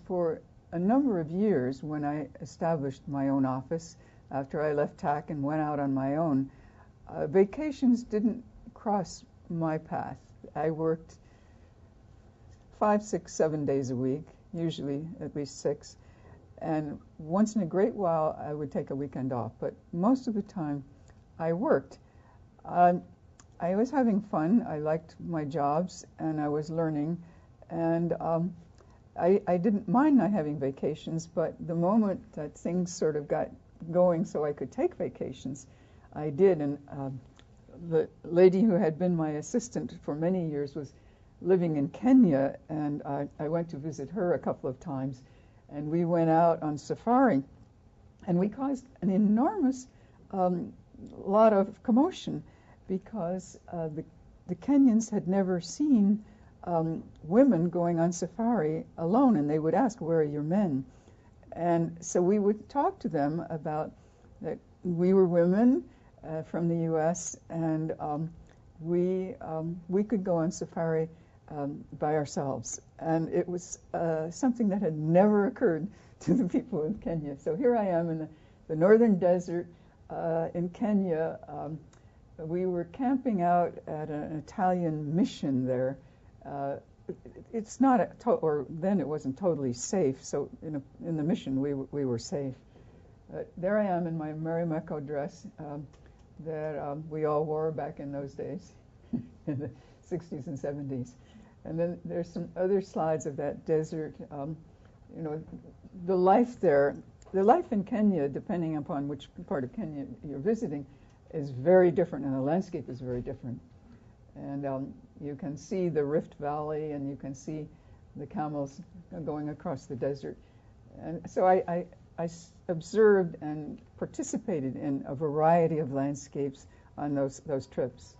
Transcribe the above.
for a number of years, when I established my own office, after I left TAC and went out on my own, vacations didn't cross my path. I worked 5, 6, 7 days a week, usually at least 6. And once in a great while, I would take a weekend off. But most of the time, I worked. I was having fun. I liked my jobs, and I was learning. And I didn't mind not having vacations, but the moment that things sort of got going so I could take vacations, I did. And the lady who had been my assistant for many years was living in Kenya, and I went to visit her a couple of times, and we went out on safari, and we caused an enormous lot of commotion because the Kenyans had never seen women going on safari alone, and they would ask, "Where are your men?" And so we would talk to them about that we were women from the U.S., and we could go on safari by ourselves. And it was something that had never occurred to the people in Kenya. So here I am in the northern desert in Kenya. We were camping out at an Italian mission there. It's not, or then it wasn't totally safe, so in the mission we were safe. There I am in my Marimekko dress that we all wore back in those days, in the 60s and 70s. And then there's some other slides of that desert. The life there, the life in Kenya, depending upon which part of Kenya you're visiting, is very different, and the landscape is very different. And you can see the Rift Valley, and you can see the camels going across the desert. And so I observed and participated in a variety of landscapes on those trips.